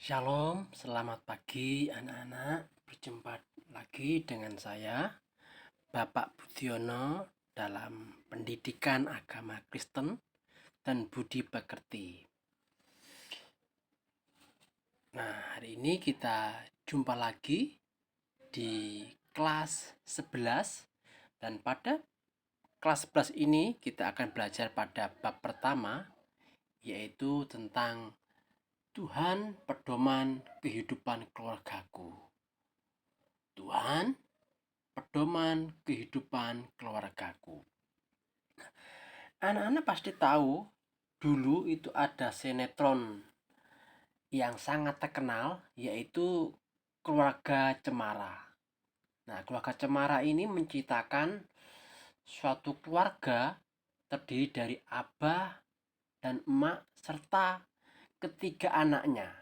Shalom, selamat pagi anak-anak. Berjumpa lagi dengan saya, Bapak Budiono, dalam pendidikan agama Kristen dan budi pekerti. Nah, hari ini kita jumpa lagi di kelas 11, dan pada kelas 11 ini kita akan belajar pada bab pertama, yaitu tentang Tuhan pedoman kehidupan keluargaku. Tuhan pedoman kehidupan keluargaku. Anak-anak pasti tahu, dulu itu ada sinetron yang sangat terkenal, yaitu Keluarga Cemara. Nah, Keluarga Cemara ini menceritakan suatu keluarga terdiri dari abah dan emak serta ketiga anaknya,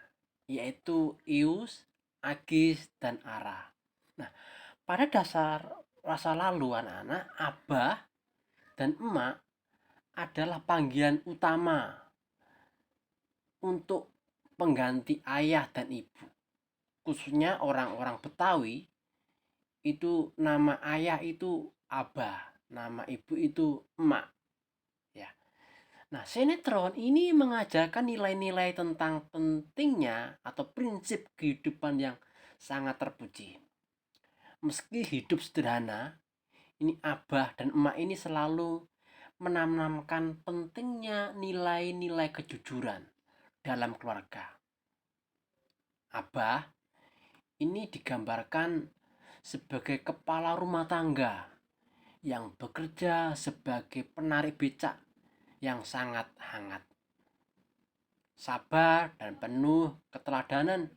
yaitu Ius, Agis, dan Ara. Nah, pada dasar masa lalu anak-anak, abah dan emak adalah panggilan utama untuk pengganti ayah dan ibu. Khususnya orang-orang Betawi, itu nama ayah itu abah, nama ibu itu emak. Ya. Nah, sinetron ini mengajarkan nilai-nilai tentang pentingnya atau prinsip kehidupan yang sangat terpuji. Meski hidup sederhana, ini abah dan emak ini selalu menanamkan pentingnya nilai-nilai kejujuran dalam keluarga. Abah ini digambarkan sebagai kepala rumah tangga yang bekerja sebagai penarik becak yang sangat hangat, sabar dan penuh keteladanan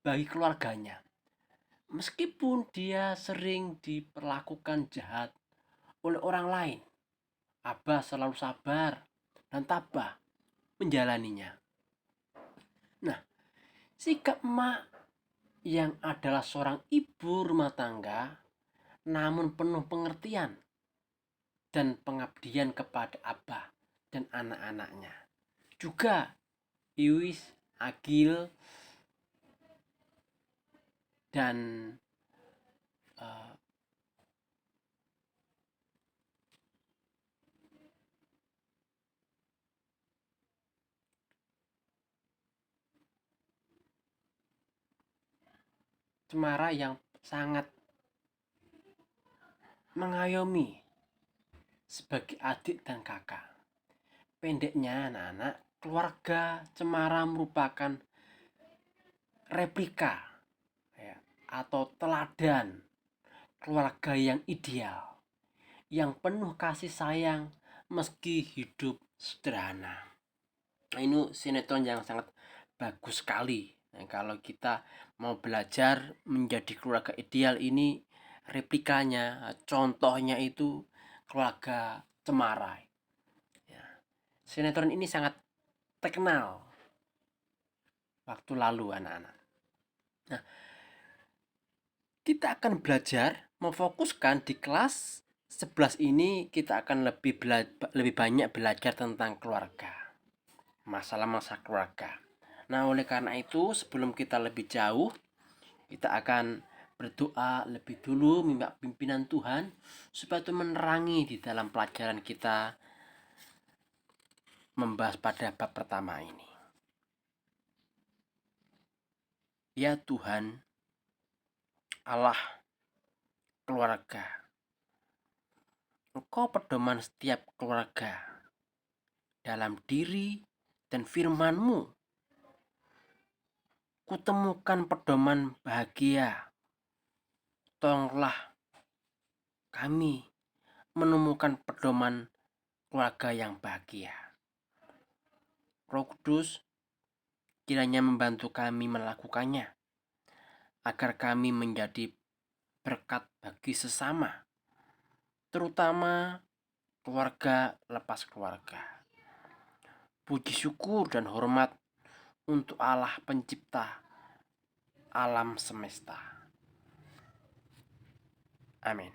bagi keluarganya. Meskipun dia sering diperlakukan jahat oleh orang lain, Abah selalu sabar dan tabah menjalaninya. Nah, sikap emak yang adalah seorang ibu rumah tangga namun penuh pengertian dan pengabdian kepada abah dan anak-anaknya. Juga Iwis, Agil, dan uh, Cemara yang sangat mengayomi sebagai adik dan kakak. Pendeknya anak-anak, keluarga Cemara merupakan replika, ya, atau teladan keluarga yang ideal, yang penuh kasih sayang meski hidup sederhana. Nah, ini sinetron yang sangat bagus sekali. Nah, kalau kita mau belajar menjadi keluarga ideal, ini replikanya, contohnya itu Keluarga Cemara. Ya. Sinetron ini sangat terkenal waktu lalu anak-anak. Nah, kita akan belajar memfokuskan di kelas 11 ini, kita akan lebih banyak belajar tentang keluarga, masalah-masalah keluarga. Nah, oleh karena itu, sebelum kita lebih jauh, kita akan berdoa lebih dulu, minta pimpinan Tuhan supaya itu menerangi di dalam pelajaran kita membahas pada bab pertama ini. Ya Tuhan, Allah keluarga, Engkau pedoman setiap keluarga dalam diri dan firman-Mu. Kutemukan pedoman bahagia. Tolonglah kami menemukan pedoman keluarga yang bahagia. Roh Kudus, kiranya membantu kami melakukannya, agar kami menjadi berkat bagi sesama, terutama keluarga lepas keluarga. Puji syukur dan hormat untuk Allah pencipta alam semesta. Amin.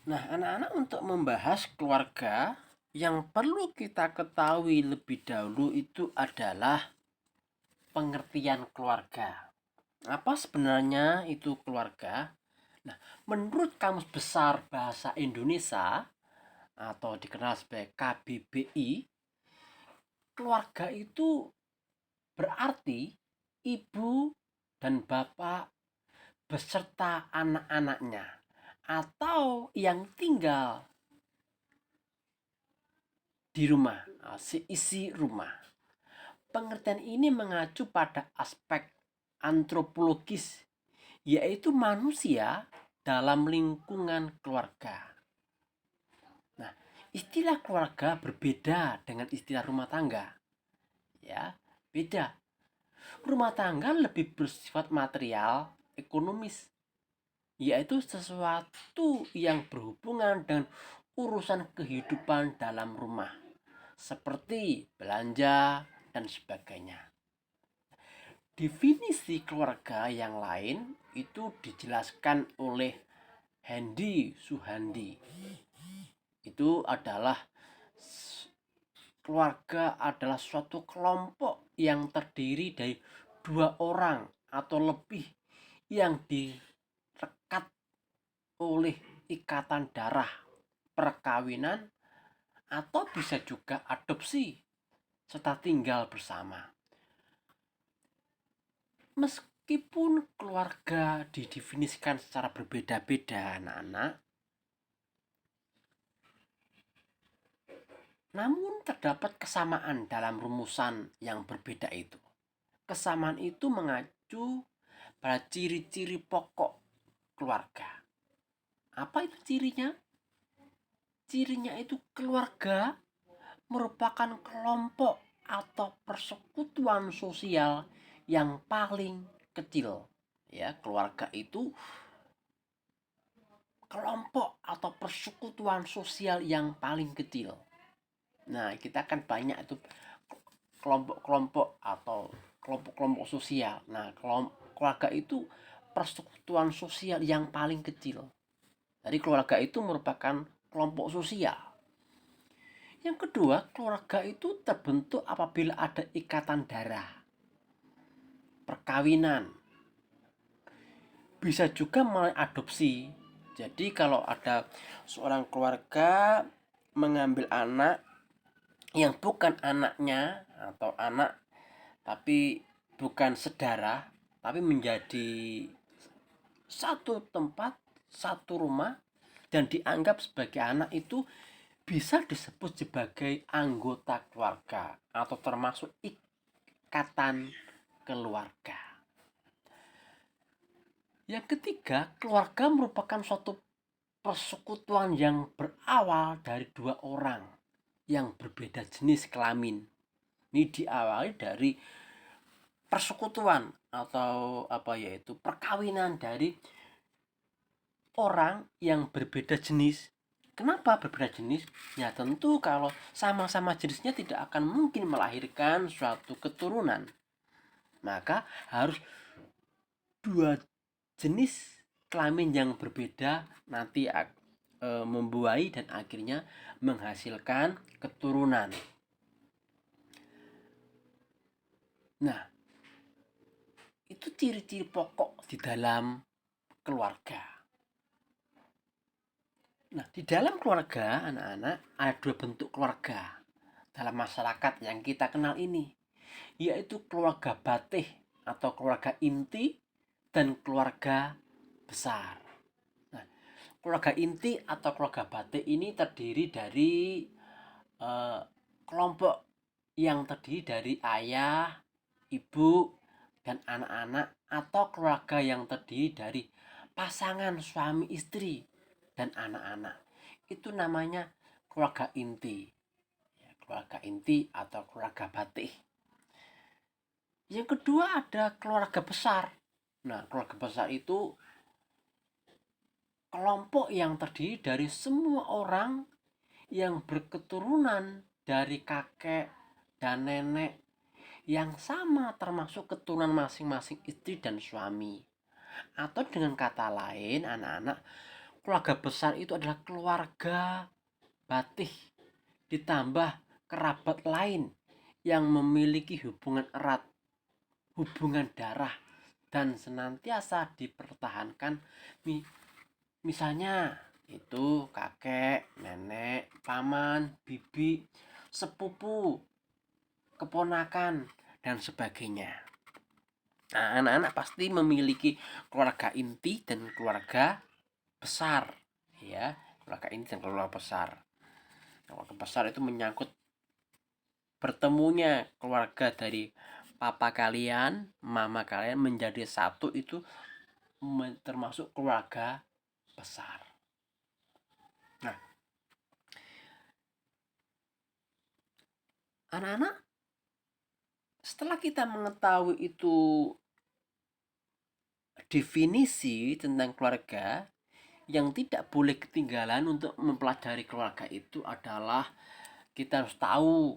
Nah, anak-anak, untuk membahas keluarga Yang perlu kita ketahui lebih dahulu itu adalah pengertian keluarga. Apa sebenarnya itu keluarga? Nah, menurut Kamus Besar Bahasa Indonesia atau dikenal sebagai KBBI, keluarga itu berarti ibu dan bapak beserta anak-anaknya atau yang tinggal di rumah, seisi rumah. Pengertian ini mengacu pada aspek antropologis, yaitu manusia dalam lingkungan keluarga. Nah, istilah keluarga berbeda dengan istilah rumah tangga. Ya, beda. Rumah tangga lebih bersifat material, ekonomis, yaitu sesuatu yang berhubungan dengan urusan kehidupan dalam rumah, seperti belanja dan sebagainya. Definisi keluarga yang lain itu dijelaskan oleh Hendy Suhandi. Itu adalah keluarga adalah suatu kelompok yang terdiri dari dua orang atau lebih yang direkat oleh ikatan darah, perkawinan, atau bisa juga adopsi serta tinggal bersama. Meskipun keluarga didefinisikan secara berbeda-beda anak-anak, namun terdapat kesamaan dalam rumusan yang berbeda itu. Kesamaan itu mengacu pada ciri-ciri pokok keluarga. Apa itu cirinya? Cirinya itu keluarga merupakan kelompok atau persekutuan sosial yang paling kecil. Ya, keluarga itu kelompok atau persekutuan sosial yang paling kecil. Nah, kita kan banyak itu kelompok-kelompok atau kelompok-kelompok sosial. Nah, keluarga itu persekutuan sosial yang paling kecil. Jadi keluarga itu merupakan kelompok sosial. Yang kedua, keluarga itu terbentuk apabila ada ikatan darah, perkawinan, bisa juga melalui adopsi. Jadi kalau ada seorang keluarga mengambil anak yang bukan anaknya atau anak tapi bukan sedarah, tapi menjadi satu tempat, satu rumah, dan dianggap sebagai anak, itu bisa disebut sebagai anggota keluarga atau termasuk ikatan keluarga. Yang ketiga, keluarga merupakan suatu persekutuan yang berawal dari dua orang yang berbeda jenis kelamin. Ini diawali dari persekutuan atau yaitu perkawinan dari orang yang berbeda jenis. Kenapa berbeda jenis? Ya tentu kalau sama-sama jenisnya tidak akan mungkin melahirkan suatu keturunan. Maka harus dua jenis kelamin yang berbeda nanti membuai dan akhirnya menghasilkan keturunan. Nah, itu ciri-ciri pokok di dalam keluarga. Nah, di dalam keluarga anak-anak ada dua bentuk keluarga dalam masyarakat yang kita kenal ini, yaitu keluarga batih atau keluarga inti dan keluarga besar. Nah, keluarga inti atau keluarga batih ini terdiri dari kelompok yang terdiri dari ayah, ibu, dan anak-anak, atau keluarga yang terdiri dari pasangan suami istri dan anak-anak. Itu namanya keluarga inti. Keluarga inti atau keluarga batih. Yang kedua ada keluarga besar. Nah, keluarga besar itu kelompok yang terdiri dari semua orang yang berketurunan dari kakek dan nenek yang sama, termasuk keturunan masing-masing istri dan suami. Atau dengan kata lain anak-anak, keluarga besar itu adalah keluarga batih ditambah kerabat lain yang memiliki hubungan erat, hubungan darah, dan senantiasa dipertahankan. Misalnya itu kakek, nenek, paman, bibi, sepupu, keponakan, dan sebagainya. Nah, anak-anak pasti memiliki keluarga inti dan keluarga besar, ya. Keluarga inti dan keluarga besar. Keluarga besar itu menyangkut bertemunya keluarga dari papa kalian, mama kalian menjadi satu, itu termasuk keluarga besar. Nah, anak-anak, setelah kita mengetahui itu definisi tentang keluarga, yang tidak boleh ketinggalan untuk mempelajari keluarga itu adalah kita harus tahu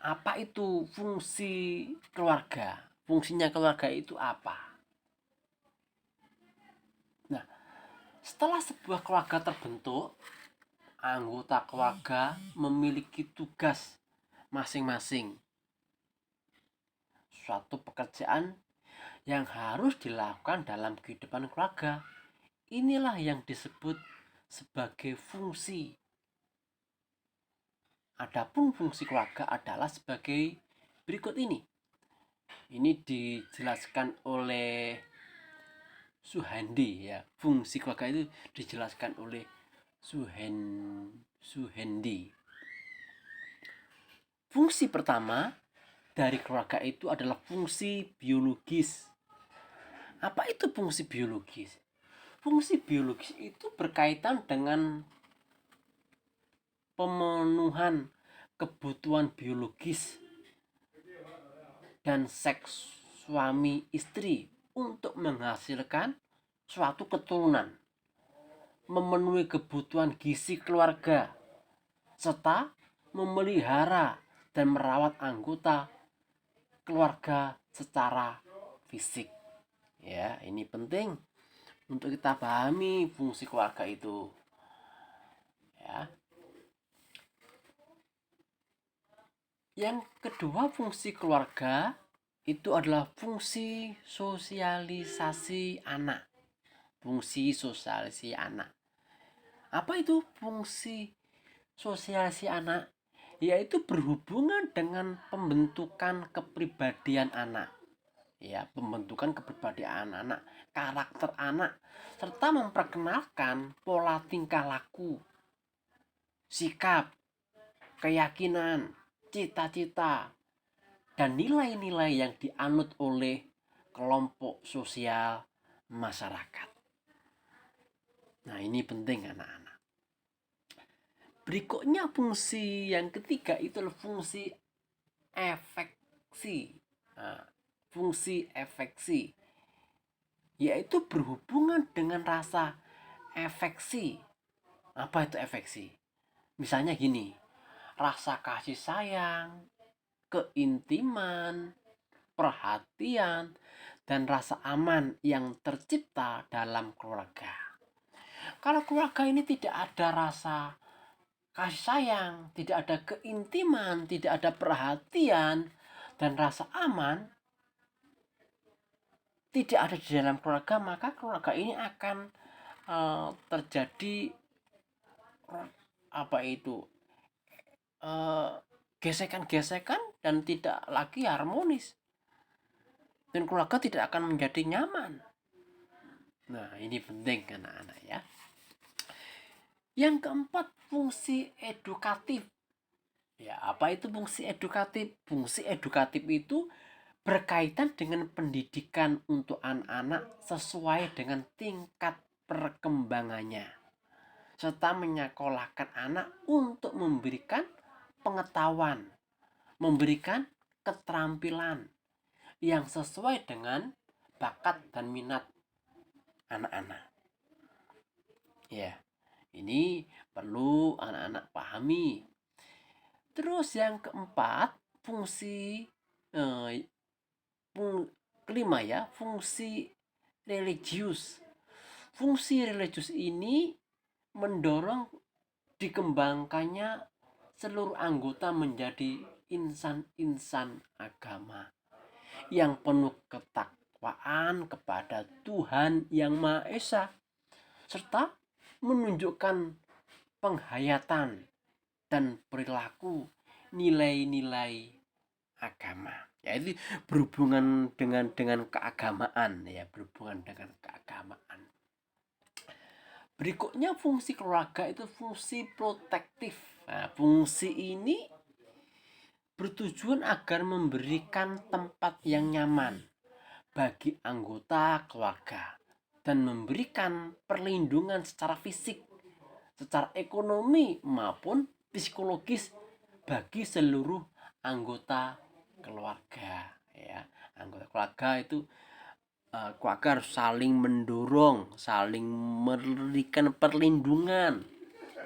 apa itu fungsi keluarga. Fungsinya keluarga itu apa? Nah, setelah sebuah keluarga terbentuk, anggota keluarga memiliki tugas masing-masing. Suatu pekerjaan yang harus dilakukan dalam kehidupan keluarga. Inilah yang disebut sebagai fungsi. Adapun fungsi keluarga adalah sebagai berikut ini. Ini dijelaskan oleh Suhendi, ya. Fungsi keluarga itu dijelaskan oleh Suhendi. Fungsi pertama dari keluarga itu adalah fungsi biologis. Apa itu fungsi biologis? Fungsi biologis itu berkaitan dengan pemenuhan kebutuhan biologis dan seks suami istri untuk menghasilkan suatu keturunan, memenuhi kebutuhan gizi keluarga, serta memelihara dan merawat anggota keluarga secara fisik. Ya, ini penting untuk kita pahami fungsi keluarga itu. Ya. Yang kedua, fungsi keluarga itu adalah fungsi sosialisasi anak. Fungsi sosialisasi anak. Apa itu fungsi sosialisasi anak? Yaitu berhubungan dengan pembentukan kepribadian anak. Ya, pembentukan kepribadian anak, karakter anak, serta memperkenalkan pola tingkah laku, sikap, keyakinan, cita-cita, dan nilai-nilai yang dianut oleh kelompok sosial masyarakat. Nah, ini penting anak-anak. Berikutnya fungsi yang ketiga itu adalah fungsi efeksi. Nah, fungsi efeksi yaitu berhubungan dengan rasa afeksi. Apa itu afeksi? Misalnya gini, rasa kasih sayang, keintiman, perhatian, dan rasa aman yang tercipta dalam keluarga. Kalau keluarga ini tidak ada rasa kasih sayang, tidak ada keintiman, tidak ada perhatian, dan rasa aman tidak ada di dalam keluarga, maka keluarga ini akan terjadi gesekan-gesekan dan tidak lagi harmonis, dan keluarga tidak akan menjadi nyaman. Nah, ini penting anak-anak, ya. Yang keempat, fungsi edukatif. Ya, apa itu fungsi edukatif? Fungsi edukatif itu berkaitan dengan pendidikan untuk anak-anak sesuai dengan tingkat perkembangannya, serta menyekolahkan anak untuk memberikan pengetahuan, memberikan keterampilan yang sesuai dengan bakat dan minat anak-anak. Ya, ini perlu anak-anak pahami. Terus yang keempat, kelima, ya, fungsi religius. Fungsi religius ini mendorong dikembangkannya seluruh anggota menjadi insan-insan agama yang penuh ketakwaan kepada Tuhan Yang Maha Esa, serta menunjukkan penghayatan dan perilaku nilai-nilai agama. Yaitu berhubungan dengan keagamaan, ya, berhubungan dengan keagamaan. Berikutnya fungsi keluarga itu fungsi protektif. Nah, fungsi ini bertujuan agar memberikan tempat yang nyaman bagi anggota keluarga dan memberikan perlindungan secara fisik, secara ekonomi maupun psikologis bagi seluruh anggota keluarga, ya. Anggota keluarga itu keluarga harus saling mendorong, saling memberikan perlindungan.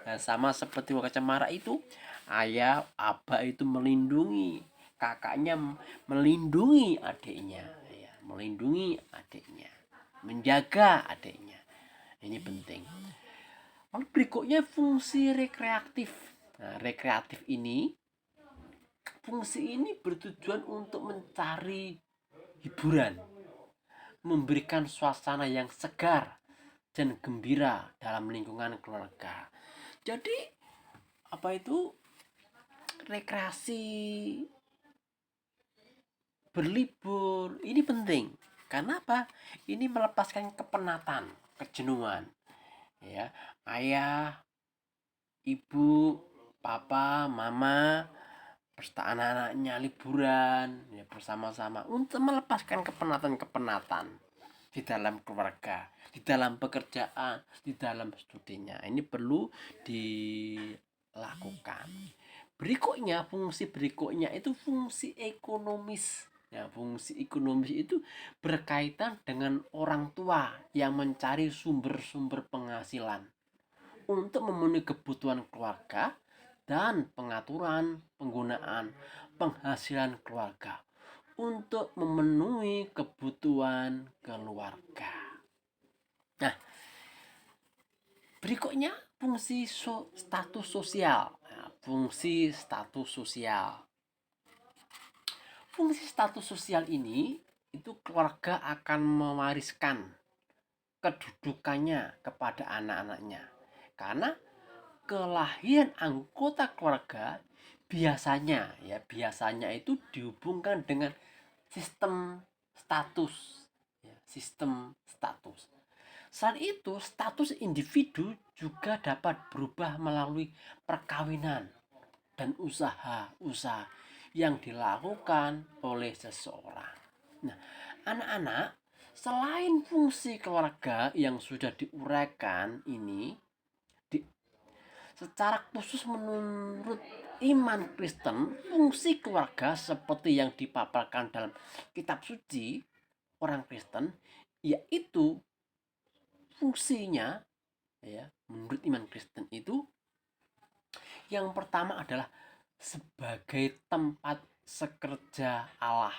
Nah, sama seperti Waka Cemara itu, ayah, abah itu melindungi, kakaknya melindungi adiknya, ya, melindungi adiknya, menjaga adiknya. Ini penting. Lalu berikutnya fungsi rekreatif. Nah, fungsi ini bertujuan untuk mencari hiburan, memberikan suasana yang segar dan gembira dalam lingkungan keluarga. Jadi rekreasi, berlibur ini penting. Karena apa? Ini melepaskan kepenatan, kejenuhan. Ya, ayah, ibu, papa, mama beserta anak-anaknya liburan, ya, bersama-sama untuk melepaskan kepenatan-kepenatan di dalam keluarga, di dalam pekerjaan, di dalam studinya. Ini perlu dilakukan. Fungsi berikutnya itu fungsi ekonomis. Ya, fungsi ekonomis itu berkaitan dengan orang tua yang mencari sumber-sumber penghasilan untuk memenuhi kebutuhan keluarga dan pengaturan penggunaan penghasilan keluarga untuk memenuhi kebutuhan keluarga. Nah, berikutnya fungsi status sosial. Nah, fungsi status sosial. Fungsi status sosial ini itu keluarga akan mewariskan kedudukannya kepada anak-anaknya. Karena kelahiran anggota keluarga biasanya itu dihubungkan dengan sistem status, ya, sistem status. Selain itu, status individu juga dapat berubah melalui perkawinan dan usaha-usaha yang dilakukan oleh seseorang. Nah, anak-anak, selain fungsi keluarga yang sudah diuraikan ini, secara khusus menurut iman Kristen, fungsi keluarga seperti yang dipaparkan dalam kitab suci orang Kristen, yaitu fungsinya, ya, menurut iman Kristen itu yang pertama adalah sebagai tempat sekerja Allah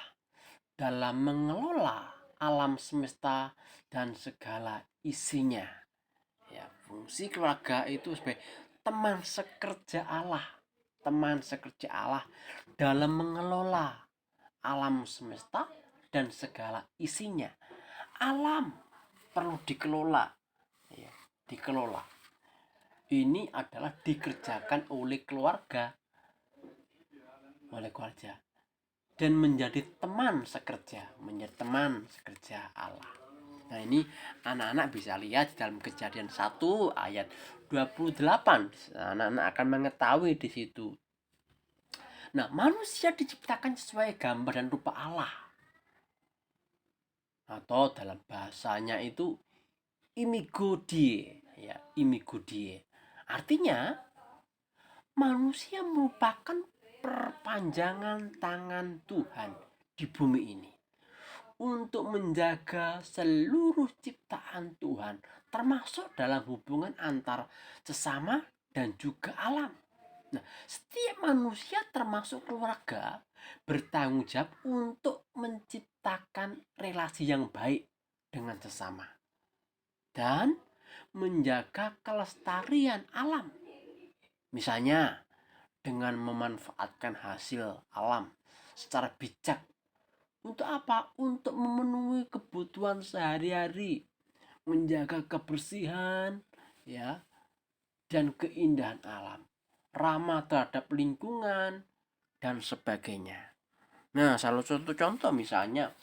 dalam mengelola alam semesta dan segala isinya. Ya, fungsi keluarga itu sebagai teman sekerja Allah dalam mengelola alam semesta dan segala isinya. Alam perlu dikelola, ya, dikelola. Ini adalah dikerjakan oleh keluarga dan menjadi teman sekerja Allah. Nah, ini anak-anak bisa lihat dalam Kejadian 1 ayat 28. Anak-anak akan mengetahui di situ. Nah, manusia diciptakan sesuai gambar dan rupa Allah. Atau dalam bahasanya itu imago Dei. Artinya manusia merupakan perpanjangan tangan Tuhan di bumi ini untuk menjaga seluruh ciptaan Tuhan, termasuk dalam hubungan antar sesama dan juga alam. Nah, setiap manusia termasuk keluarga bertanggung jawab untuk menciptakan relasi yang baik dengan sesama dan menjaga kelestarian alam. Misalnya dengan memanfaatkan hasil alam secara bijak. Untuk apa? Untuk memenuhi kebutuhan sehari-hari, menjaga kebersihan, ya, dan keindahan alam, ramah terhadap lingkungan, dan sebagainya. Nah, salah satu contoh misalnya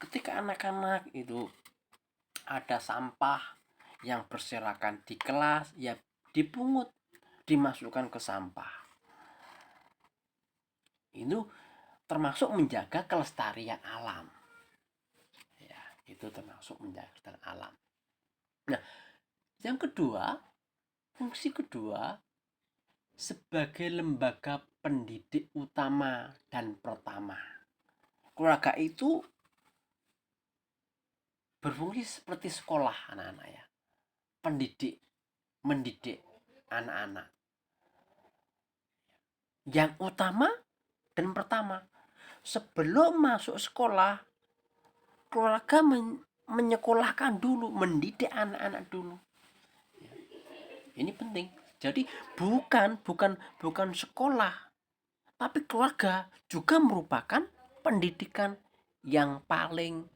ketika anak-anak itu ada sampah yang berserakan di kelas, ya dipungut, dimasukkan ke sampah. Itu termasuk menjaga kelestarian alam. Ya, itu termasuk menjaga kelestarian alam. Nah, yang kedua, fungsi kedua sebagai lembaga pendidik utama dan pertama. Keluarga itu berfungsi seperti sekolah anak-anak, ya. Pendidik, mendidik anak-anak. Yang utama dan pertama, sebelum masuk sekolah, keluarga menyekolahkan dulu, mendidik anak-anak dulu. Ini penting. Jadi bukan sekolah, tapi keluarga juga merupakan pendidikan yang paling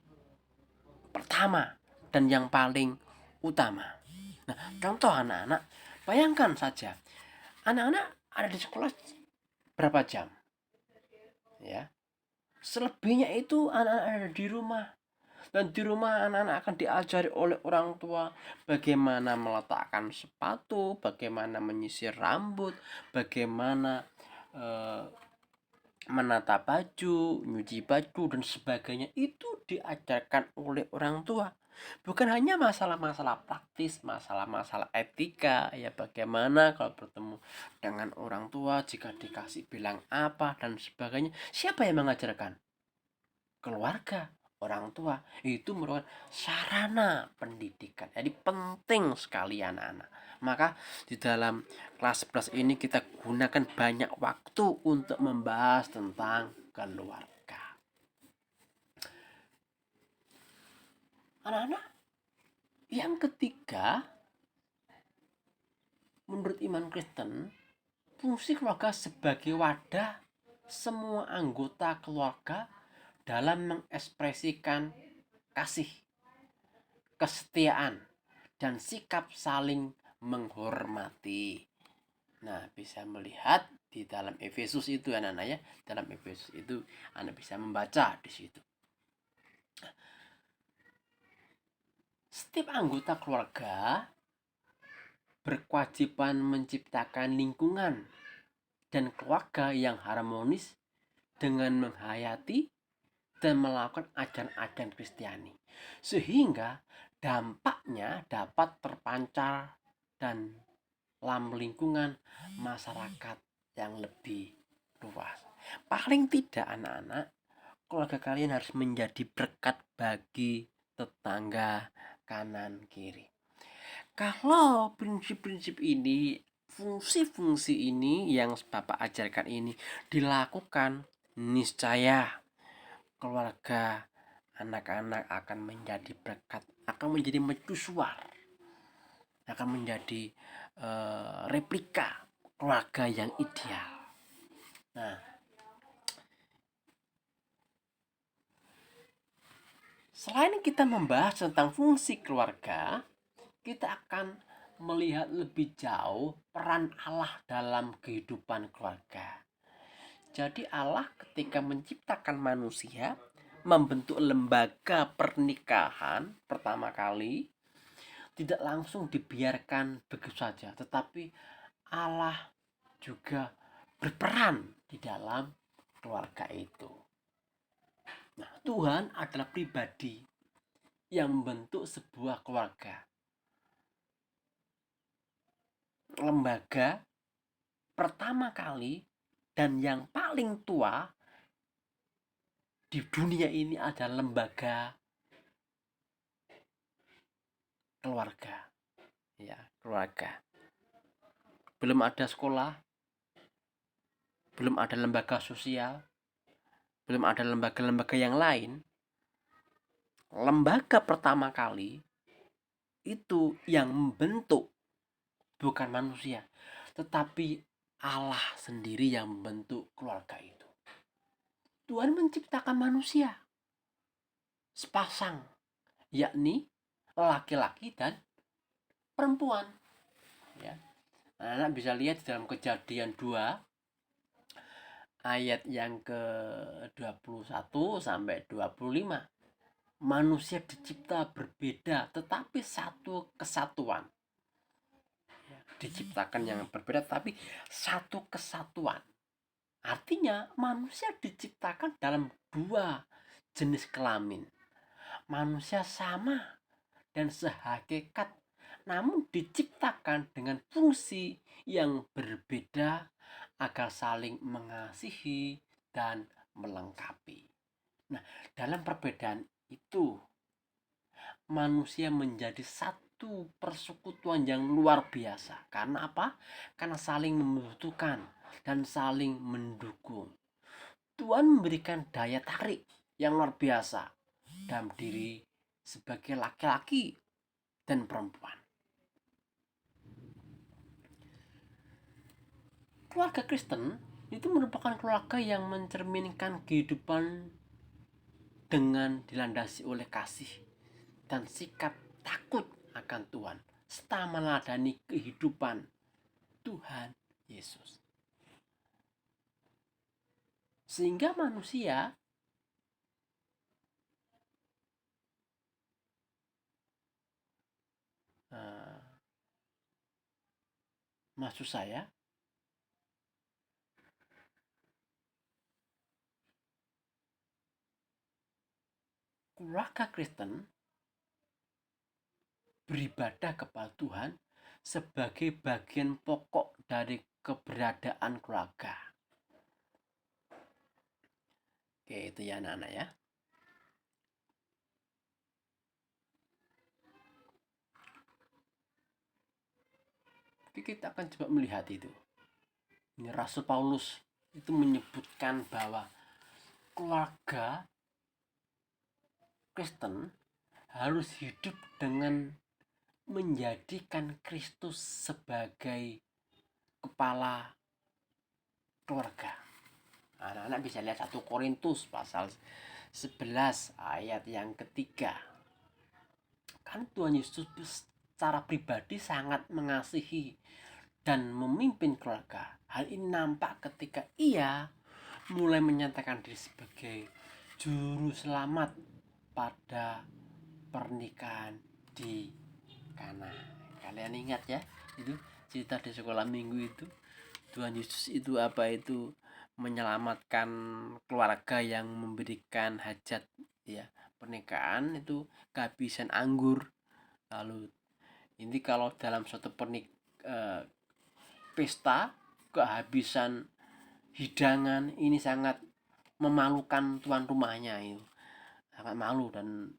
pertama dan yang paling utama. Nah, contoh anak-anak, bayangkan saja, anak-anak ada di sekolah berapa jam? Ya, selebihnya itu anak-anak ada di rumah. Dan di rumah anak-anak akan diajari oleh orang tua bagaimana meletakkan sepatu, bagaimana menyisir rambut, bagaimana menata baju, nyuci baju, dan sebagainya. Itu diajarkan oleh orang tua. Bukan hanya masalah-masalah praktis, masalah-masalah etika, ya bagaimana kalau bertemu dengan orang tua, jika dikasih bilang apa, dan sebagainya. Siapa yang mengajarkan? Keluarga, orang tua. Itu merupakan sarana pendidikan. Jadi penting sekali anak-anak. Maka di dalam kelas 11 ini kita gunakan banyak waktu untuk membahas tentang keluarga. Anak-anak, yang ketiga, menurut iman Kristen, fungsi keluarga sebagai wadah semua anggota keluarga dalam mengekspresikan kasih, kesetiaan, dan sikap saling menghormati. Nah, bisa melihat di dalam Efesus itu anak-anak, ya. Dalam Efesus itu Anda bisa membaca di situ. Setiap anggota keluarga berkewajiban menciptakan lingkungan dan keluarga yang harmonis dengan menghayati dan melakukan ajaran-ajaran Kristiani, sehingga dampaknya dapat terpancar dan dalam lingkungan masyarakat yang lebih luas. Paling tidak anak-anak, keluarga kalian harus menjadi berkat bagi tetangga kanan kiri. Kalau prinsip-prinsip ini, fungsi-fungsi ini yang Bapak ajarkan ini dilakukan, niscaya keluarga anak-anak akan menjadi berkat, akan menjadi mercusuar, akan menjadi replika keluarga yang ideal. Nah, selain kita membahas tentang fungsi keluarga, kita akan melihat lebih jauh peran Allah dalam kehidupan keluarga. Jadi Allah ketika menciptakan manusia, membentuk lembaga pernikahan pertama kali, tidak langsung dibiarkan begitu saja, tetapi Allah juga berperan di dalam keluarga itu. Nah, Tuhan adalah pribadi yang membentuk sebuah keluarga. Lembaga pertama kali dan yang paling tua di dunia ini adalah lembaga keluarga. Ya, keluarga. Belum ada sekolah, belum ada lembaga sosial, belum ada lembaga-lembaga yang lain. Lembaga pertama kali itu yang membentuk bukan manusia, tetapi Allah sendiri yang membentuk keluarga itu. Tuhan menciptakan manusia sepasang, yakni laki-laki dan perempuan. Ya. Anak bisa lihat dalam Kejadian 2 ayat yang ke-21 sampai 25. Manusia dicipta berbeda tetapi satu kesatuan. Diciptakan yang berbeda tapi satu kesatuan. Artinya manusia diciptakan dalam dua jenis kelamin. Manusia sama dan sehakikat, namun diciptakan dengan fungsi yang berbeda agar saling mengasihi dan melengkapi. Nah, dalam perbedaan itu manusia menjadi satu persekutuan yang luar biasa. Karena apa? Karena saling membutuhkan dan saling mendukung. Tuhan memberikan daya tarik yang luar biasa dalam diri sebagai laki-laki dan perempuan. Keluarga Kristen itu merupakan keluarga yang mencerminkan kehidupan dengan dilandasi oleh kasih dan sikap takut akan Tuhan serta meladani kehidupan Tuhan Yesus. Sehingga manusia maksud saya keluarga Kristen beribadah kepada Tuhan sebagai bagian pokok dari keberadaan keluarga. Oke, itu ya anak-anak ya. Oke, kita akan coba melihat itu. Ini Rasul Paulus itu menyebutkan bahwa keluarga Kristen harus hidup dengan menjadikan Kristus sebagai kepala keluarga. Anak-anak bisa lihat 1 Korintus pasal 11 ayat yang ketiga. Kan Tuhan Yesus secara pribadi sangat mengasihi dan memimpin keluarga. Hal ini nampak ketika ia mulai menyatakan diri sebagai juru selamat pada pernikahan di Kana. Kalian ingat ya, itu cerita di sekolah minggu itu. Tuhan Yesus itu apa itu menyelamatkan keluarga yang memberikan hajat ya pernikahan itu kehabisan anggur. Lalu ini kalau dalam suatu pesta kehabisan hidangan, ini sangat memalukan tuan rumahnya, itu sangat malu dan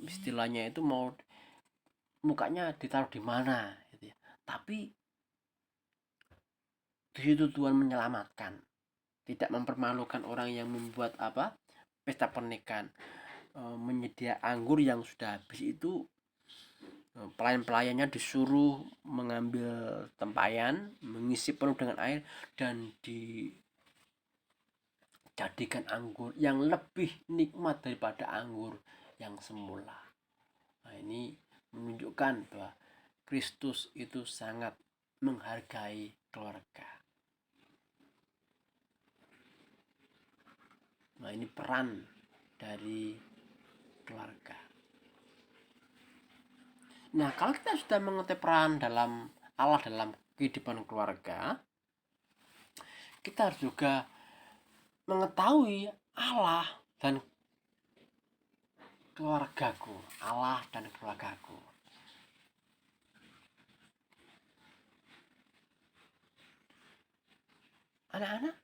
istilahnya itu mau mukanya ditaruh di mana gitu ya. Tapi di situ Tuhan menyelamatkan, tidak mempermalukan orang yang membuat apa pesta pernikahan, menyedia anggur yang sudah habis itu. Pelayan-pelayannya disuruh mengambil tempayan, mengisi penuh dengan air dan dijadikan anggur yang lebih nikmat daripada anggur yang semula. Nah, ini menunjukkan bahwa Kristus itu sangat menghargai keluarga. Nah, ini peran dari keluarga. Nah, kalau kita sudah mengerti peran dalam Allah dalam kehidupan keluarga, kita harus juga mengetahui Allah dan keluargaku, Allah dan keluargaku. Anak-anak,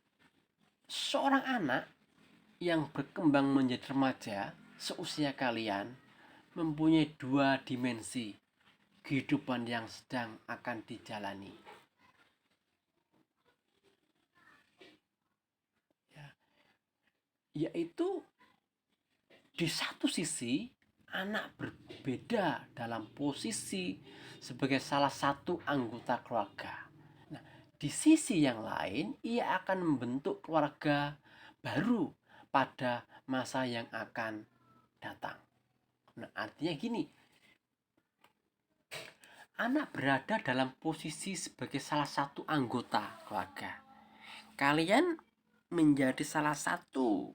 seorang anak yang berkembang menjadi remaja seusia kalian mempunyai dua dimensi kehidupan yang sedang akan dijalani. Yaitu di satu sisi anak berbeda dalam posisi sebagai salah satu anggota keluarga. Nah, di sisi yang lain ia akan membentuk keluarga baru pada masa yang akan datang. Nah, artinya gini, anak berada dalam posisi sebagai salah satu anggota keluarga. Kalian menjadi salah satu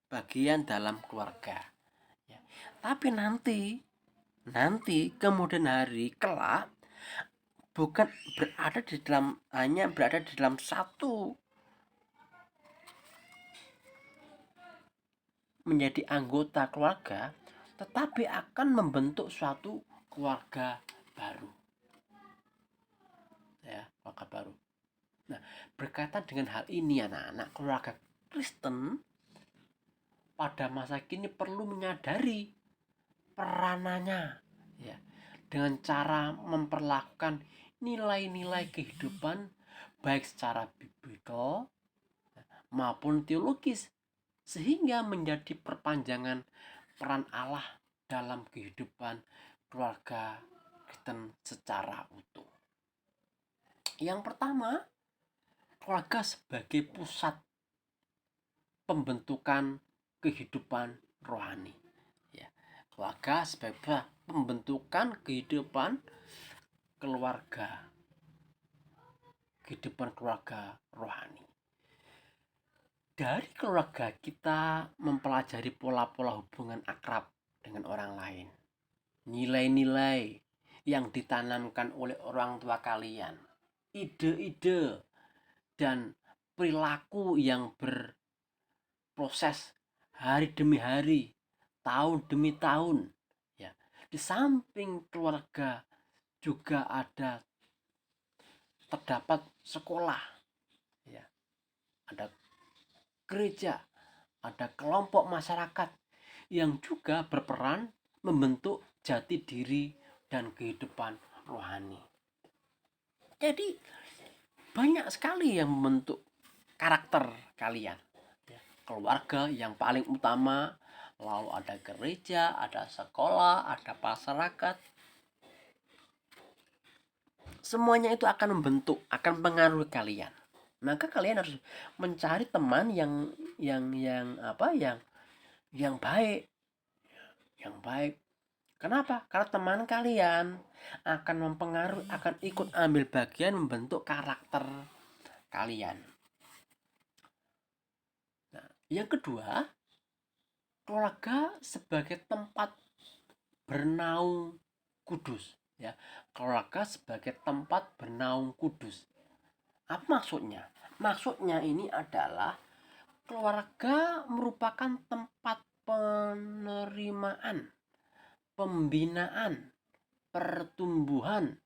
bagian dalam keluarga. Ya. Tapi nanti kemudian hari kelak bukan hanya berada di dalam satu menjadi anggota keluarga, tetapi akan membentuk suatu keluarga baru. Ya, keluarga baru. Nah, berkaitan dengan hal ini anak-anak, keluarga Kristen pada masa kini perlu menyadari peranannya, ya, dengan cara memperlakukan nilai-nilai kehidupan baik secara biblical maupun teologis, sehingga menjadi perpanjangan peran Allah dalam kehidupan keluarga Kristen secara utuh. Yang pertama, keluarga sebagai pusat pembentukan kehidupan rohani. Ya, keluarga sebagai pembentukan kehidupan keluarga rohani. Dari keluarga kita mempelajari pola-pola hubungan akrab dengan orang lain. Nilai-nilai yang ditanamkan oleh orang tua kalian. Ide-ide dan perilaku yang berproses hari demi hari, tahun demi tahun. Ya. Di samping keluarga juga terdapat sekolah. Ya. Ada gereja, ada kelompok masyarakat yang juga berperan membentuk jati diri dan kehidupan rohani. Jadi banyak sekali yang membentuk karakter kalian. Keluarga yang paling utama, lalu ada gereja, ada sekolah, ada masyarakat. Semuanya itu akan membentuk, akan mengaruhi kalian. Maka kalian harus mencari teman yang baik. Yang baik. Kenapa? Karena teman kalian akan mempengaruhi, akan ikut ambil bagian membentuk karakter kalian. Nah, yang kedua, keluarga sebagai tempat bernaung kudus. Ya, keluarga sebagai tempat bernaung kudus. Apa maksudnya? Maksudnya ini adalah keluarga merupakan tempat penerimaan, pembinaan, pertumbuhan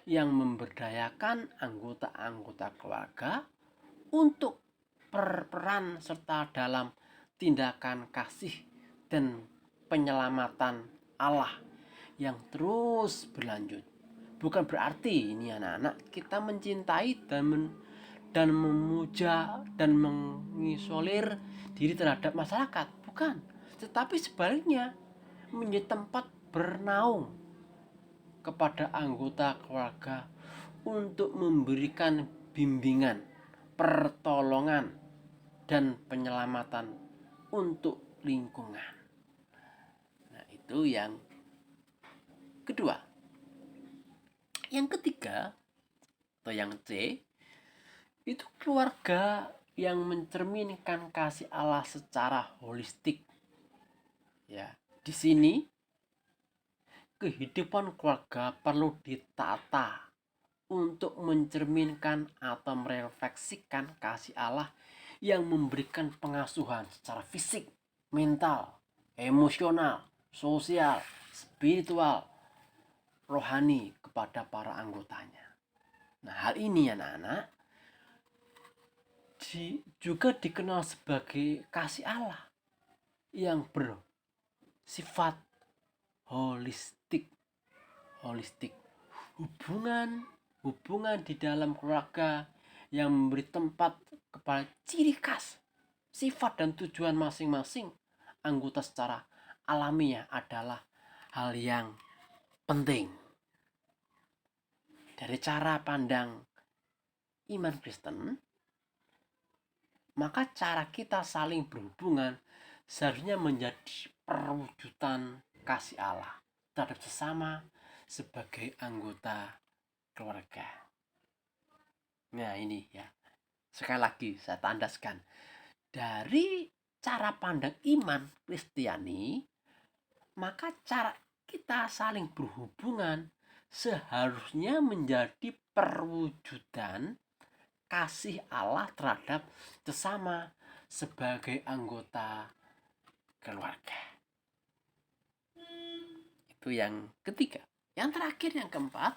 yang memberdayakan anggota-anggota keluarga untuk berperan serta dalam tindakan kasih dan penyelamatan Allah yang terus berlanjut. Bukan berarti ini anak-anak kita mencintai dan memuja dan mengisolir diri terhadap masyarakat, bukan. Tetapi sebaliknya menjadi tempat bernaung kepada anggota keluarga untuk memberikan bimbingan, pertolongan, dan penyelamatan untuk lingkungan. Nah, itu yang kedua. Yang ketiga, atau yang C, itu keluarga yang mencerminkan kasih Allah secara holistik. Ya, di sini kehidupan keluarga perlu ditata untuk mencerminkan atau merefleksikan kasih Allah yang memberikan pengasuhan secara fisik, mental, emosional, sosial, spiritual, rohani kepada para anggotanya. Nah, hal ini anak-anak juga dikenal sebagai kasih Allah yang bersifat holistik. Hubungan di dalam keluarga yang memberi tempat kepada ciri khas, sifat dan tujuan masing-masing anggota secara alamiah adalah hal yang penting. Dari cara pandang iman Kristen, maka cara kita saling berhubungan seharusnya menjadi perwujudan kasih Allah terhadap sesama sebagai anggota keluarga. Nah ini ya, sekali lagi saya tandaskan, dari cara pandang iman Kristiani, maka cara kita saling berhubungan seharusnya menjadi perwujudan kasih Allah terhadap sesama sebagai anggota keluarga. Itu yang ketiga. Yang terakhir, yang keempat,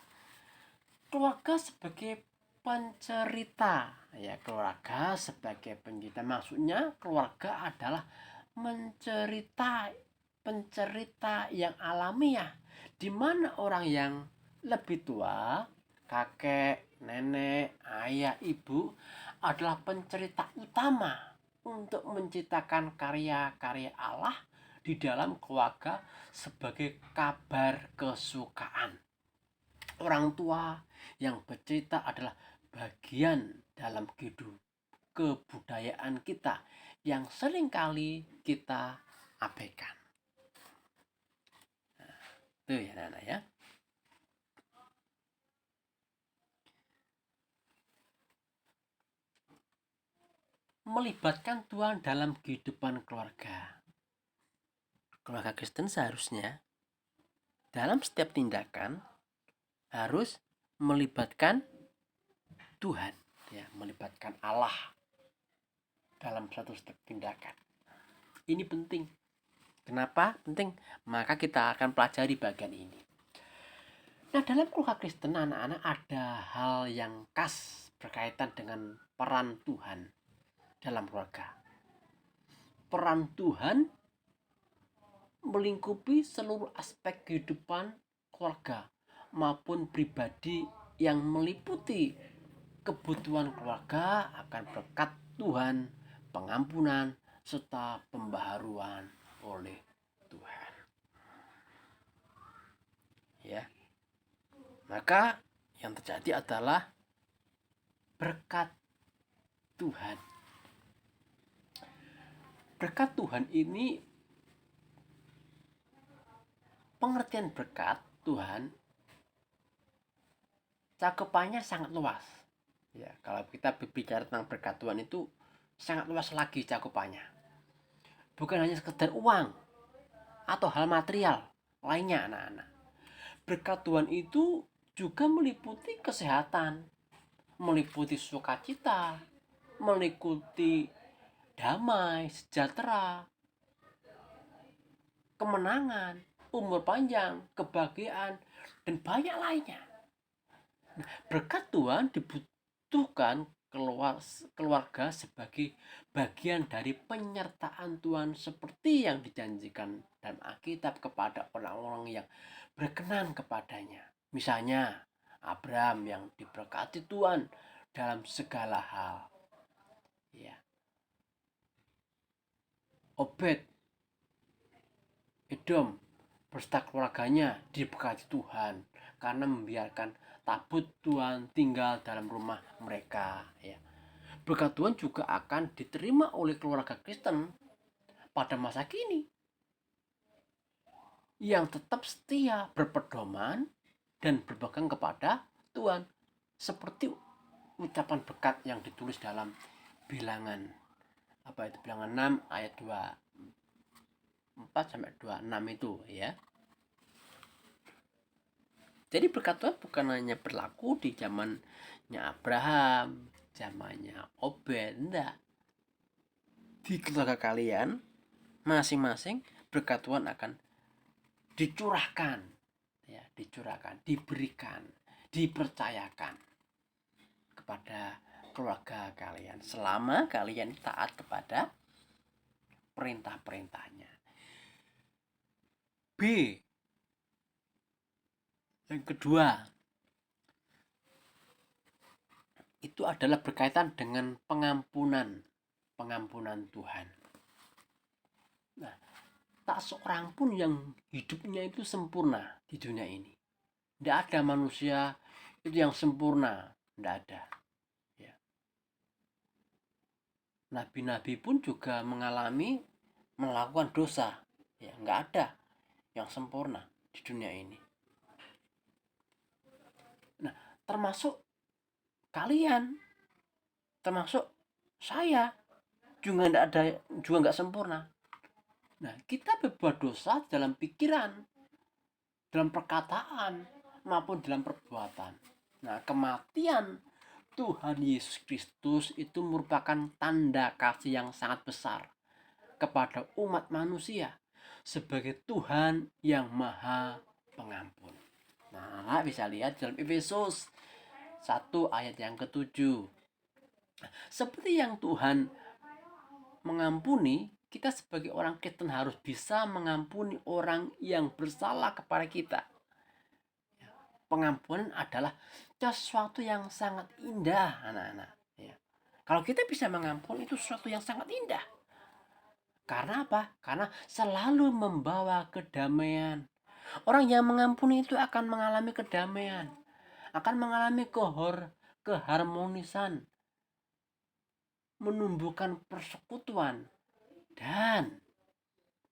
keluarga sebagai pencerita. Ya, keluarga sebagai pencerita, maksudnya keluarga adalah pencerita yang alamiah, di mana orang yang lebih tua, kakek, nenek, ayah, ibu, adalah pencerita utama untuk menciptakan karya-karya Allah di dalam keluarga sebagai kabar kesukaan. Orang tua yang bercerita adalah bagian dalam kebudayaan kita yang seringkali kita abaikan. Nah, itu ya anak-anak ya. Melibatkan Tuhan dalam kehidupan keluarga. Keluarga Kristen seharusnya dalam setiap tindakan harus melibatkan Tuhan, ya, melibatkan Allah dalam satu setiap tindakan. Ini penting. Kenapa penting? Maka kita akan pelajari bagian ini. Nah, dalam keluarga Kristen, anak-anak, ada hal yang khas berkaitan dengan peran Tuhan dalam keluarga. Peran Tuhan melingkupi seluruh aspek kehidupan keluarga maupun pribadi, yang meliputi kebutuhan keluarga akan berkat Tuhan, pengampunan, serta pembaharuan oleh Tuhan. Ya. Maka yang terjadi adalah berkat Tuhan. Berkat Tuhan ini, pengertian berkat Tuhan cakupannya sangat luas. Ya, kalau kita berbicara tentang berkat Tuhan itu sangat luas lagi cakupannya. Bukan hanya sekedar uang atau hal material lainnya, anak-anak. Berkat Tuhan itu juga meliputi kesehatan, meliputi sukacita, meliputi damai, sejahtera, kemenangan, umur panjang, kebahagiaan, dan banyak lainnya. Berkat Tuhan dibutuhkan keluarga sebagai bagian dari penyertaan Tuhan seperti yang dijanjikan dalam Alkitab kepada orang-orang yang berkenan kepadanya. Misalnya Abraham yang diberkati Tuhan dalam segala hal. Ya. Obed Edom beserta keluarganya diberkati Tuhan karena membiarkan tabut Tuhan tinggal dalam rumah mereka. Ya. Berkat Tuhan juga akan diterima oleh keluarga Kristen pada masa kini yang tetap setia, berpedoman, dan berpegang kepada Tuhan, seperti ucapan berkat yang ditulis dalam bilangan bilangan 6 ayat 24 sampai 26 itu, ya. Jadi berkat Tuhan bukan hanya berlaku di zamannya Abraham, zamannya Obed, enggak. Di keluarga kalian masing-masing berkat Tuhan akan dicurahkan, ya, diberikan, dipercayakan kepada keluarga kalian selama kalian taat kepada perintah-perintahnya. B, yang kedua, itu adalah berkaitan dengan pengampunan Tuhan. Nah, tak seorang pun yang hidupnya itu sempurna di dunia ini. Tidak ada manusia itu yang sempurna, tidak ada. Ya. Nabi-nabi pun juga melakukan dosa. Ya, nggak ada yang sempurna di dunia ini. Nah, termasuk kalian, termasuk saya juga nggak sempurna. Nah, kita berbuat dosa dalam pikiran, dalam perkataan, maupun dalam perbuatan. Nah, kematian Tuhan Yesus Kristus itu merupakan tanda kasih yang sangat besar kepada umat manusia sebagai Tuhan yang Maha Pengampun. Nah, bisa lihat dalam Efesus 1 ayat yang ke-7. Seperti yang Tuhan mengampuni, kita sebagai orang Kristen harus bisa mengampuni orang yang bersalah kepada kita. Pengampunan adalah sesuatu yang sangat indah, anak-anak. Ya. Kalau kita bisa mengampuni, itu sesuatu yang sangat indah. Karena apa? Karena selalu membawa kedamaian. Orang yang mengampuni itu akan mengalami kedamaian, akan mengalami keharmonisan, menumbuhkan persekutuan, dan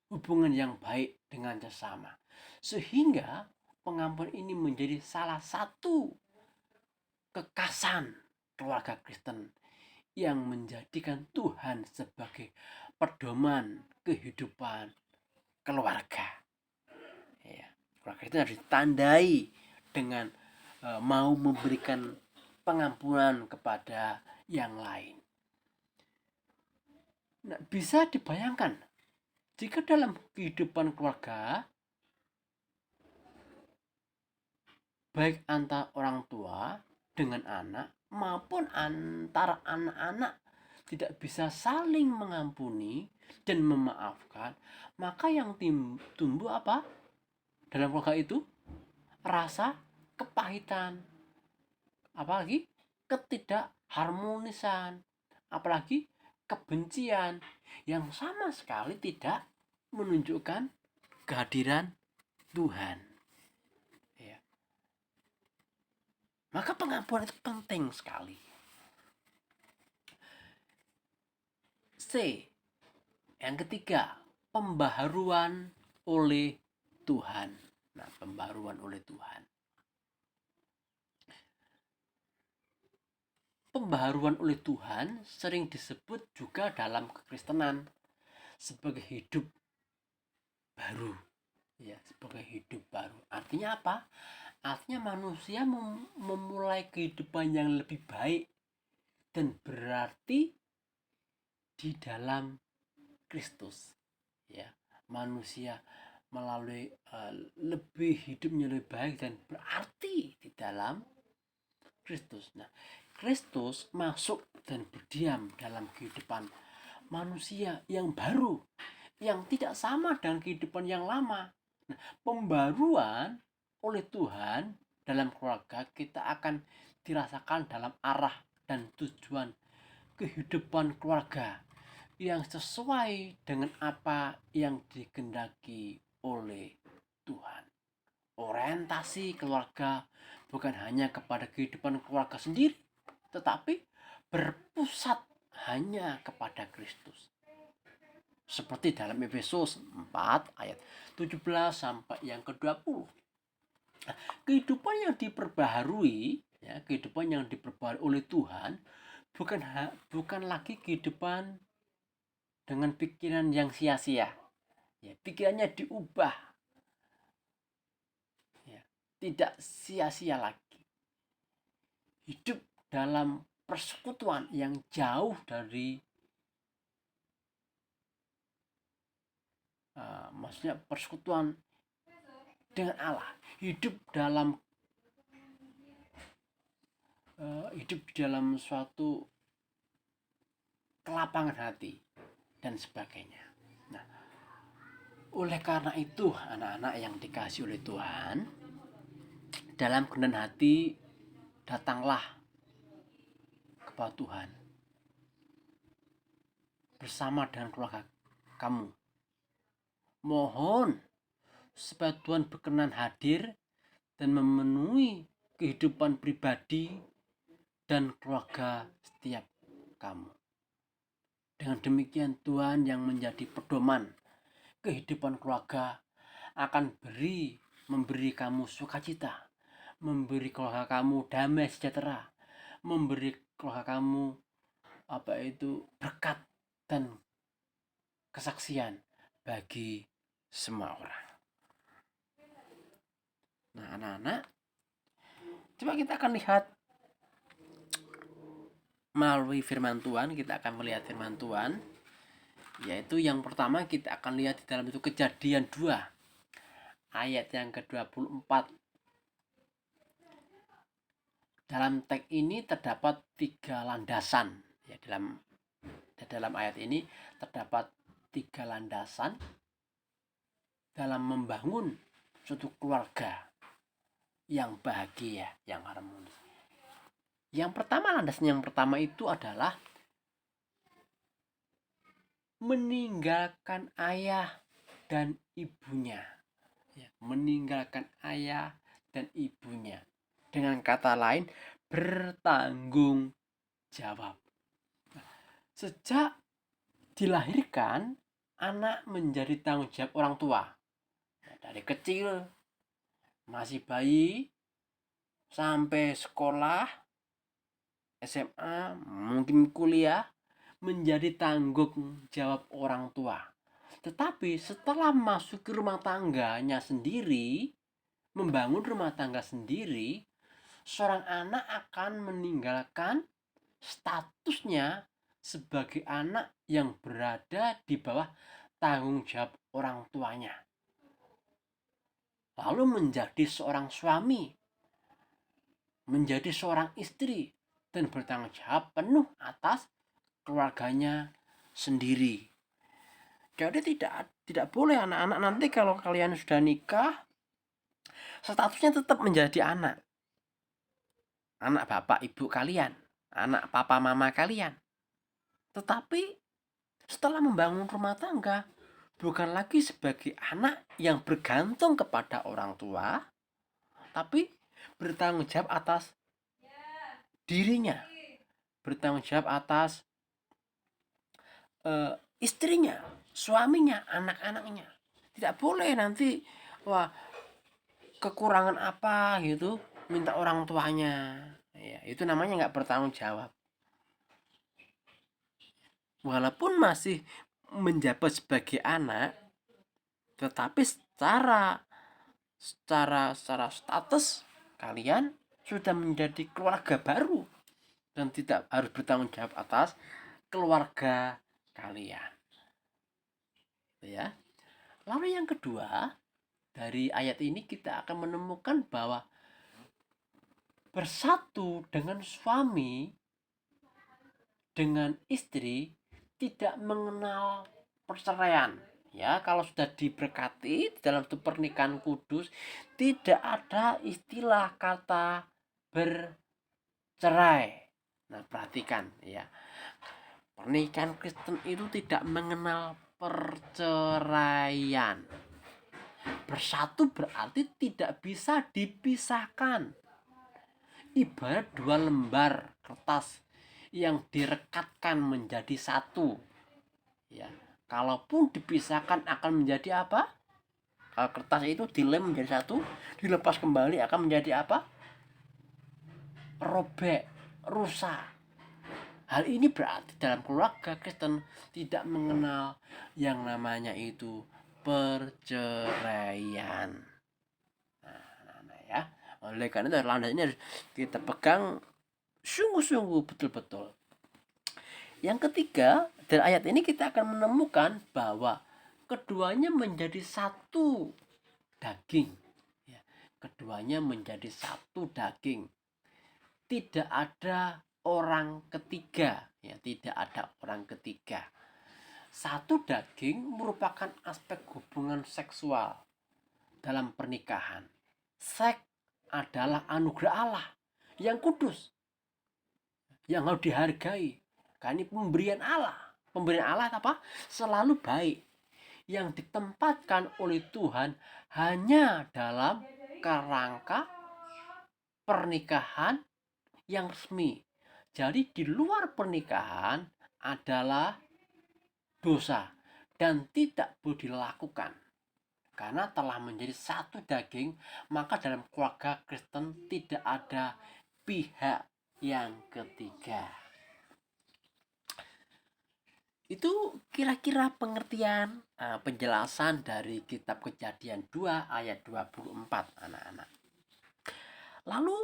hubungan yang baik dengan sesama. Sehingga pengampunan ini menjadi salah satu kekasan keluarga Kristen yang menjadikan Tuhan sebagai pedoman kehidupan keluarga. Ya, keluarga Kristen harus ditandai dengan mau memberikan pengampunan kepada yang lain. Nah, bisa dibayangkan jika dalam kehidupan keluarga, baik antara orang tua dengan anak maupun antara anak-anak tidak bisa saling mengampuni dan memaafkan, maka yang tumbuh apa dalam keluarga itu? Rasa kepahitan, apalagi ketidakharmonisan, apalagi kebencian yang sama sekali tidak menunjukkan kehadiran Tuhan. Ya. Maka pengampunan itu penting sekali. C. Yang ketiga, pembaharuan oleh Tuhan. Nah, pembaharuan oleh Tuhan. Pembaharuan oleh Tuhan sering disebut juga dalam kekristenan sebagai hidup baru. Ya, sebagai hidup baru. Artinya apa? Artinya manusia memulai kehidupan yang lebih baik dan berarti di dalam Kristus. Ya, manusia melalui hidupnya lebih baik dan berarti di dalam Kristus. Nah, Kristus masuk dan berdiam dalam kehidupan manusia yang baru, yang tidak sama dengan kehidupan yang lama. Nah, pembaruan oleh Tuhan dalam keluarga kita akan dirasakan dalam arah dan tujuan kehidupan keluarga yang sesuai dengan apa yang dikehendaki oleh Tuhan. Orientasi keluarga bukan hanya kepada kehidupan keluarga sendiri, tetapi berpusat hanya kepada Kristus. Seperti dalam Efesus 4 ayat 17 sampai yang ke-20. Nah, kehidupan yang diperbaharui, ya, kehidupan yang diperbaharui oleh Tuhan bukan lagi kehidupan dengan pikiran yang sia-sia. Ya, pikirannya diubah. Ya, tidak sia-sia lagi. Hidup dalam persekutuan yang jauh dari maksudnya persekutuan dengan Allah, hidup dalam suatu kelapangan hati dan sebagainya. Nah, oleh karena itu anak-anak yang dikasihi oleh Tuhan, dalam kerendahan hati datanglah kepada Tuhan bersama dengan keluarga kamu. Mohon supaya Tuhan berkenan hadir dan memenuhi kehidupan pribadi dan keluarga setiap kamu. Dengan demikian Tuhan yang menjadi pedoman kehidupan keluarga akan memberi kamu sukacita, memberi keluarga kamu damai sejahtera, memberi keluarga kamu berkat dan kesaksian bagi semua orang. Nah, anak-anak, coba kita akan lihat melalui firman Tuhan. Kita akan melihat firman Tuhan, yaitu yang pertama kita akan lihat di dalam itu Kejadian 2 ayat yang ke-24. Dalam teks ini terdapat 3 landasan. Ya, dalam ayat ini terdapat 3 landasan dalam membangun suatu keluarga yang bahagia, yang harmonis. Landasan yang pertama itu adalah meninggalkan ayah dan ibunya. Ya, meninggalkan ayah dan ibunya. Dengan kata lain, bertanggung jawab. Sejak dilahirkan, anak menjadi tanggung jawab orang tua. Dari kecil, masih bayi, sampai sekolah, SMA, mungkin kuliah, menjadi tanggung jawab orang tua. Tetapi setelah masuk ke rumah tangganya sendiri, membangun rumah tangga sendiri, seorang anak akan meninggalkan statusnya sebagai anak yang berada di bawah tanggung jawab orang tuanya. Lalu menjadi seorang suami, menjadi seorang istri, dan bertanggung jawab penuh atas keluarganya sendiri. Jadi tidak boleh anak-anak nanti kalau kalian sudah nikah, statusnya tetap menjadi anak bapak ibu kalian, anak papa mama kalian. Tetapi setelah membangun rumah tangga, bukan lagi sebagai anak yang bergantung kepada orang tua, tapi bertanggung jawab atas dirinya, bertanggung jawab atas istrinya, suaminya, anak-anaknya. Tidak boleh nanti kekurangan apa gitu minta orang tuanya. Ya, itu namanya nggak bertanggung jawab. Walaupun masih menjabat sebagai anak, tetapi secara status kalian sudah menjadi keluarga baru dan tidak harus bertanggung jawab atas keluarga kalian. Ya. Lalu yang kedua, dari ayat ini kita akan menemukan bahwa bersatu dengan suami, dengan istri, tidak mengenal perceraian. Ya, kalau sudah diberkati dalam pernikahan kudus, tidak ada istilah kata bercerai. Nah, perhatikan ya. Pernikahan Kristen itu tidak mengenal perceraian. Bersatu berarti tidak bisa dipisahkan. Ibarat 2 lembar kertas yang direkatkan menjadi satu. Ya, kalaupun dipisahkan akan menjadi apa? Kalau kertas itu dilem menjadi satu, dilepas kembali akan menjadi apa? Robek, rusak. Hal ini berarti dalam keluarga Kristen tidak mengenal yang namanya itu perceraian. Nah, ya. Oleh karena itu landasan ini harus kita pegang sungguh-sungguh betul-betul. Yang ketiga, dari ayat ini kita akan menemukan bahwa keduanya menjadi satu daging. Ya, keduanya menjadi satu daging. Tidak ada orang ketiga. Ya, tidak ada orang ketiga. Satu daging merupakan aspek hubungan seksual dalam pernikahan. Seks adalah anugerah Allah yang kudus, yang harus dihargai. Karena ini pemberian Allah. Pemberian Allah apa? Selalu baik. Yang ditempatkan oleh Tuhan hanya dalam kerangka pernikahan yang resmi. Jadi di luar pernikahan adalah dosa dan tidak boleh dilakukan. Karena telah menjadi satu daging, maka dalam keluarga Kristen tidak ada pihak yang ketiga. Itu kira-kira pengertian penjelasan dari kitab Kejadian 2 ayat 24, anak-anak. Lalu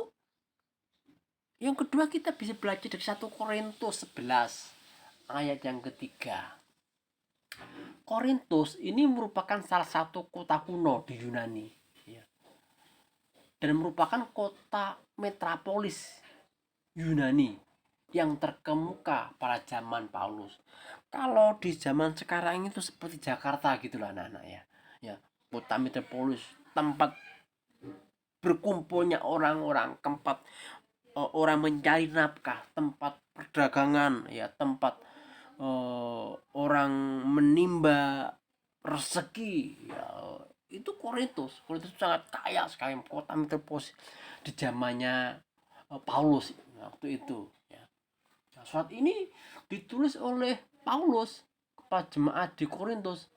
yang kedua, kita bisa belajar dari 1 Korintus 11 ayat yang ketiga. Korintus ini merupakan salah satu kota kuno di Yunani, ya, dan merupakan kota metropolis Yunani yang terkemuka pada zaman Paulus. Kalau di zaman sekarang itu seperti Jakarta gitulah, anak-anak, ya. Ya, kota metropolis, tempat berkumpulnya orang-orang, tempat orang mencari nafkah, tempat perdagangan, ya, tempat orang menimba rezeki, ya. Itu Korintus sangat kaya sekali, kota metropolis di zamannya Paulus waktu itu, ya. Nah, surat ini ditulis oleh Paulus kepada jemaat di Korintus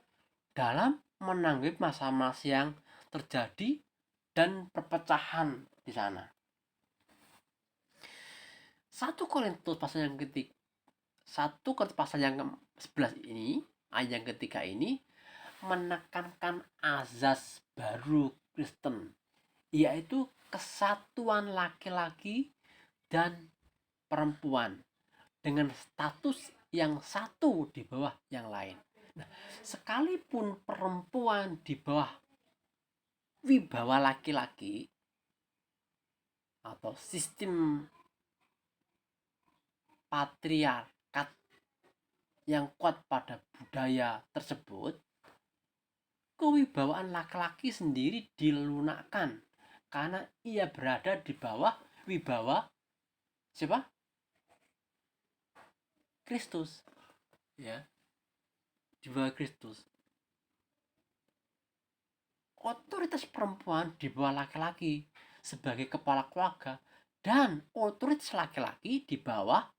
dalam menanggapi masa-masa yang terjadi dan perpecahan di sana. 1 Korintus pasal yang ketiga, 1 Korintus pasal yang ke-11 ini, ayat yang ketiga ini menekankan azas baru Kristen, yaitu kesatuan laki-laki dan perempuan dengan status yang satu di bawah yang lain. Nah, sekalipun perempuan di bawah wibawa laki-laki atau sistem patriarkat yang kuat pada budaya tersebut, kewibawaan laki-laki sendiri dilunakkan karena ia berada di bawah wibawa siapa? Kristus, ya, di bawah Kristus. Otoritas perempuan di bawah laki-laki sebagai kepala keluarga dan otoritas laki-laki di bawah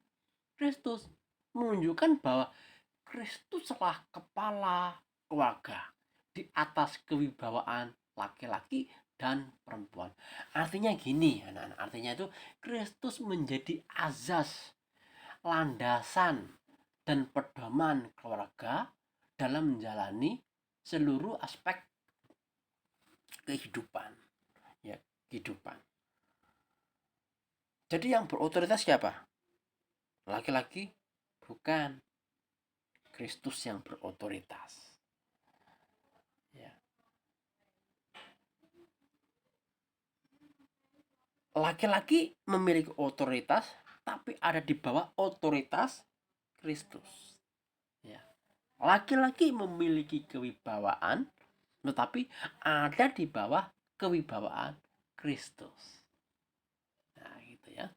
Kristus, menunjukkan bahwa Kristuslah kepala keluarga di atas kewibawaan laki-laki dan perempuan. Artinya gini, anak-anak, artinya itu Kristus menjadi azas, landasan, dan pedoman keluarga dalam menjalani seluruh aspek kehidupan, ya, kehidupan. Jadi yang berotoritas siapa? Laki-laki? Bukan. Kristus yang berotoritas, ya. Laki-laki memiliki otoritas, tapi ada di bawah otoritas Kristus, ya. Laki-laki memiliki kewibawaan, tetapi ada di bawah kewibawaan Kristus. Nah, gitu ya.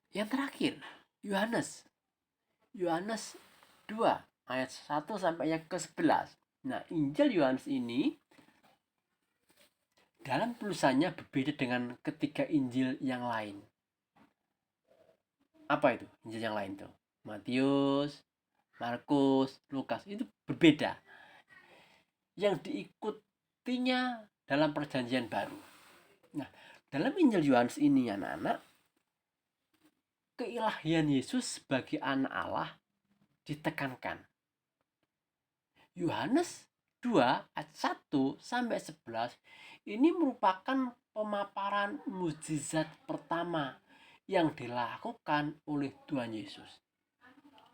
Yang terakhir, Yohanes 2 ayat 1 sampai yang ke-11. Nah, Injil Yohanes ini dalam tulisannya berbeda dengan ketiga Injil yang lain. Apa itu Injil yang lain tuh? Matius, Markus, Lukas, itu berbeda. Yang diikutinya dalam perjanjian baru. Nah, dalam Injil Yohanes ini, anak-anak, keilahian Yesus sebagai anak Allah ditekankan. Yohanes 2 ayat 1 sampai 11 ini merupakan pemaparan mukjizat pertama yang dilakukan oleh Tuhan Yesus.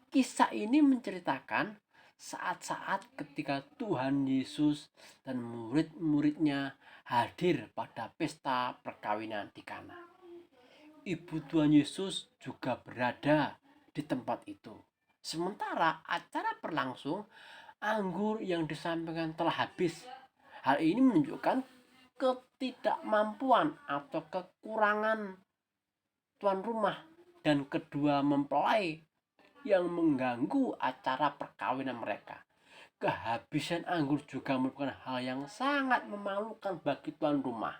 Kisah ini menceritakan saat-saat ketika Tuhan Yesus dan murid-muridnya hadir pada pesta perkawinan di Kana. Ibu Tuhan Yesus juga berada di tempat itu. Sementara acara berlangsung, anggur yang disampaikan telah habis. Hal ini menunjukkan ketidakmampuan atau kekurangan tuan rumah dan kedua mempelai yang mengganggu acara perkawinan mereka. Kehabisan anggur juga merupakan hal yang sangat memalukan bagi tuan rumah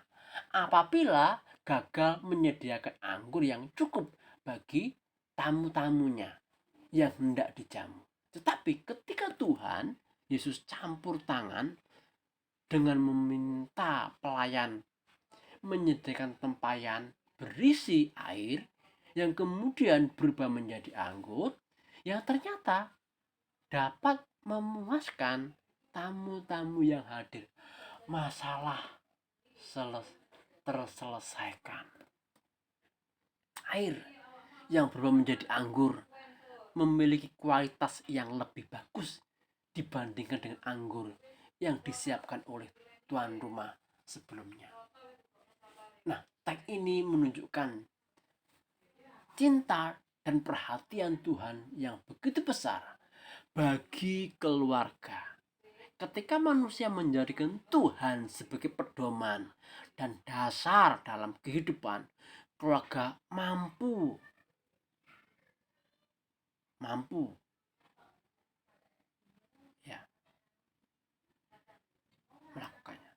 apabila gagal menyediakan anggur yang cukup bagi tamu-tamunya yang hendak dijamu. Tetapi ketika Tuhan Yesus campur tangan dengan meminta pelayan menyediakan tempayan berisi air yang kemudian berubah menjadi anggur, yang ternyata dapat memuaskan tamu-tamu yang hadir. Masalah terselesaikan. Air yang berubah menjadi anggur memiliki kualitas yang lebih bagus dibandingkan dengan anggur yang disiapkan oleh tuan rumah sebelumnya. Nah, teks ini menunjukkan cinta dan perhatian Tuhan yang begitu besar bagi keluarga. Ketika manusia menjadikan Tuhan sebagai pedoman dan dasar dalam kehidupan, keluarga mampu ya melakukannya.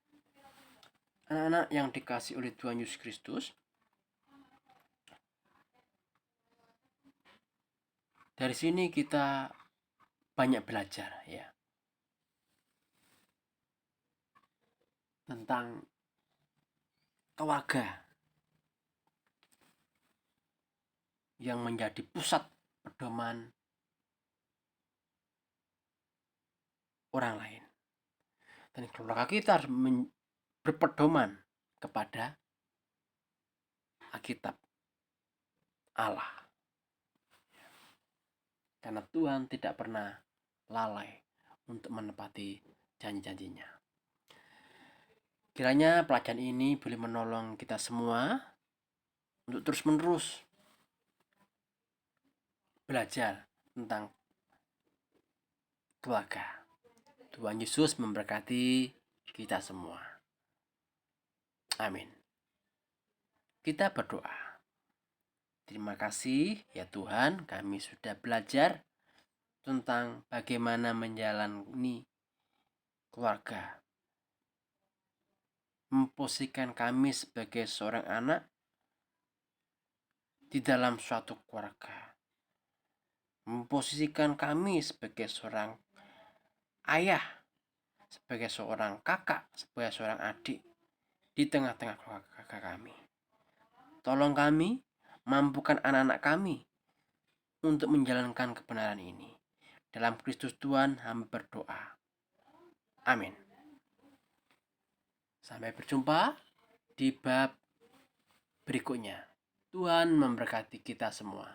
Anak-anak yang dikasih oleh Tuhan Yesus Kristus, dari sini kita banyak belajar ya tentang keluarga yang menjadi pusat pedoman orang lain. Dan keluarga kita harus berpedoman kepada Alkitab Allah. Karena Tuhan tidak pernah lalai untuk menepati janji-janjinya. Kiranya pelajaran ini boleh menolong kita semua untuk terus-menerus belajar tentang keluarga. Tuhan Yesus memberkati kita semua. Amin. Kita berdoa. Terima kasih ya Tuhan, kami sudah belajar tentang bagaimana menjalani keluarga. Memposisikan kami sebagai seorang anak di dalam suatu keluarga. Memposisikan kami sebagai seorang ayah, sebagai seorang kakak, sebagai seorang adik di tengah-tengah keluarga kami. Tolong kami, mampukan anak-anak kami untuk menjalankan kebenaran ini. Dalam Kristus Tuhan hamba berdoa. Amin. Sampai berjumpa di bab berikutnya. Tuhan memberkati kita semua.